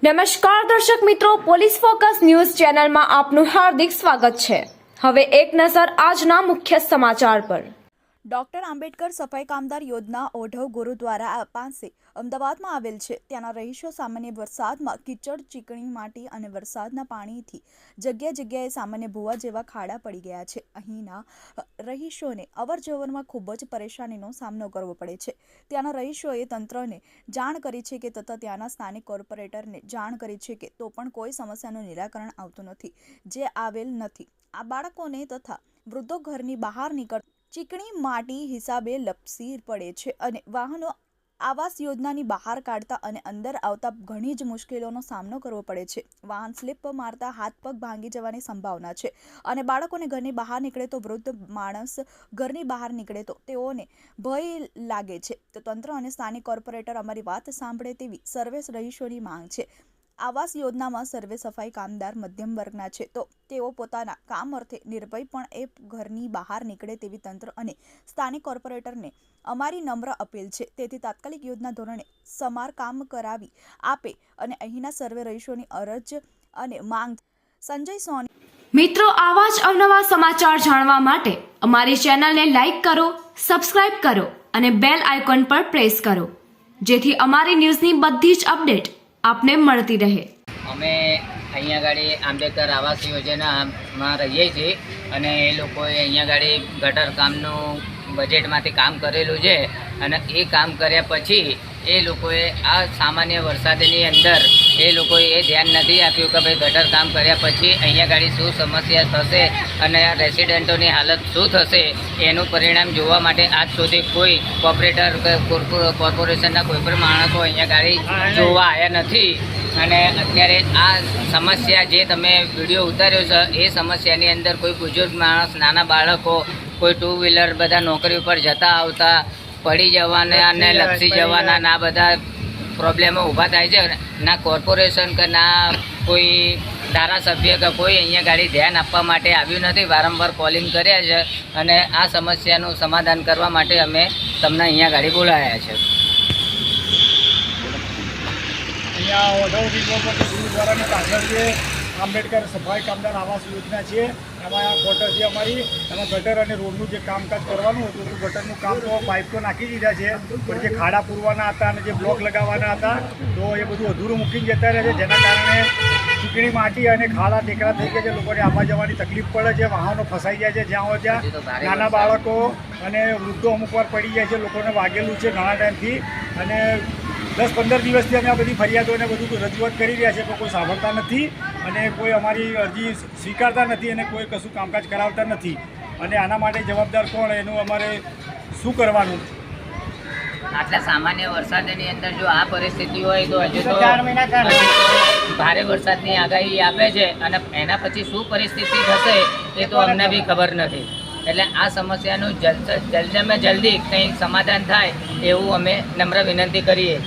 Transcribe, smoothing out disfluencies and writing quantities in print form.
નમસ્કાર દર્શક મિત્રો, પોલીસ ફોકસ ન્યૂઝ ચેનલમાં આપનું હાર્દિક સ્વાગત છે। હવે એક નજર આજના મુખ્ય સમાચાર પર। ડોક્ટર આંબેડકર સફાઈ કામદાર યોજના ઓઢવ ગુરુદ્વારા પાસે અમદાવાદમાં આવેલ છે। ત્યાંના રહીશો સામાન્ય વરસાદમાં કીચડ, ચીકણી માટી અને વરસાદના પાણીથી જગ્યા જગ્યાએ સામાન્ય ભૂવા જેવા ખાડા પડી ગયા છે। અહીંના રહીશોને અવરજવરમાં ખૂબ જ પરેશાનીનો સામનો કરવો પડે છે। ત્યાંના રહીશોએ તંત્રને જાણ કરી છે કે તથા ત્યાંના સ્થાનિક કોર્પોરેટરને જાણ કરી છે કે તો પણ કોઈ સમસ્યાનું નિરાકરણ આવતું નથી, જે આવેલ નથી। આ બાળકોને તથા વૃદ્ધો ઘરની બહાર નીકળ ચીકણી માટી હિસાબે લપસી પડે છે અને વાહનો આવાસ યોજનાની બહાર કાઢતા અને અંદર આવતા ઘણી જ મુશ્કેલીઓનો સામનો કરવો પડે છે। વાહન સ્લીપ મારતા હાથ પગ ભાંગી જવાની સંભાવના છે અને બાળકોને ઘરની બહાર નીકળે તો વૃદ્ધ માણસ ઘરની બહાર નીકળે તો તેઓને ભય લાગે છે। તો તંત્ર અને સ્થાનિક કોર્પોરેટર અમારી વાત સાંભળે તેવી સર્વે રહીશોની માંગ છે। આવાસ યોજનામાં સર્વે સફાઈ કામદાર મધ્યમ વર્ગના છે, તો તેઓ પોતાના કામ અર્થે નિર્ભયપણે ઘરની બહાર નીકળે તેવી તંત્ર અને સ્થાનિક કોર્પોરેટરને અમારી નમ્ર અપીલ છે। તેથી તાત્કાલિક યોજના ધોરણે સમારકામ કરાવી આપે અને અહીંના સર્વે રહીશોની અરજ અને માંગ। સંજય સોની। મિત્રો, આવા જ અવનવા સમાચાર જાણવા માટે અમારી ચેનલને લાઈક કરો, સબસ્ક્રાઇબ કરો અને બેલ આઇકોન પર પ્રેસ કરો, જેથી અમારી ન્યૂઝની બધી જ અપડેટ આપને મળતી રહે। અમે અહીંયા ગાડી આંબેડકર આવાસ યોજનામાં રહીએ છીએ અને એ લોકોએ અહીંયા ગાડી ગટર કામનું બજેટમાંથી કામ કરેલું છે અને એ કામ કર્યા પછી એ લોકોએ આ સામાન્ય વરસાદની અંદર એ લોકોએ એ ધ્યાન નથી આપ્યું કે ભાઈ ગટર કામ કર્યા પછી અહીંયા ગાડી શું સમસ્યા થશે અને રેસિડેન્ટોની હાલત શું થશે એનું પરિણામ જોવા માટે આજ સુધી કોઈ કોર્પોરેટર કે કોર્પોરેશનના કોઈ પણ માણસો અહીંયા ગાડી જોવા આવ્યા નથી। અને અત્યારે આ સમસ્યા જે તમે વિડીયો ઉતાર્યો છે એ સમસ્યાની અંદર કોઈ બુજુર્ગ માણસ, નાના બાળકો, કોઈ ટુ વ્હીલર બધા નોકરી ઉપર જતા આવતા પડી જવાના અને લપસી જવાના ના બધા પ્રોબ્લેમો ઊભા થાય છે। ના કોર્પોરેશન કે ના કોઈ ધારાસભ્ય કે કોઈ અહીંયા ગાડી ધ્યાન આપવા માટે આવ્યું નથી। વારંવાર કોલિંગ કર્યા છે અને આ સમસ્યાનું સમાધાન કરવા માટે અમે તમને અહીંયા ગાડી બોલાવ્યા છે। અહીંયા ઓઢવ ગુરુદ્વારાની પાછળ જે આંબેડકર સફાઈ કામદાર આવાસ યોજના છે એમાં આ ક્વાર્ટર છે અમારી, એમાં ગટર અને રોડનું જે કામકાજ કરવાનું હતું તો ગટરનું કામ તો પાઇપ તો નાખી દીધા છે, પણ જે ખાડા પૂરવાના હતા અને જે બ્લોક લગાવવાના હતા તો એ બધું અધૂરું મૂકીને જતા રહે છે, જેના કારણે ચીકણી માટી અને ખાડા ટેકરા થઈ ગયા છે। લોકોને આવવા જવાની તકલીફ પડે છે, વાહનો ફસાઈ જાય છે, જ્યાં હોય ત્યાં નાના બાળકો અને વૃદ્ધો અમુક વાર પડી જાય છે, લોકોને વાગેલું છે ઘણા ટાઈમથી અને 10-15 દિવસથી અમે આ બધી ફરિયાદોને બધું રજૂઆત કરી રહ્યા છે, પણ કોઈ સાંભળતા નથી અને કોઈ અમારી અરજી સ્વીકારતા નથી અને કોઈ કશું કામકાજ કરાવતા નથી। અને આના માટે જવાબદાર કોણ, એનું અમારે શું કરવાનું? આટલા સામાન્ય વરસાદની અંદર જો આ પરિસ્થિતિ હોય તો હજુ તો ભારે વરસાદની આગાહી આપે છે અને એના પછી શું પરિસ્થિતિ થશે એ તો અમને બી ખબર નથી। એટલે આ સમસ્યાનું જલ્દીમાં જલ્દી કંઈક સમાધાન થાય એવું અમે નમ્ર વિનંતી કરીએ।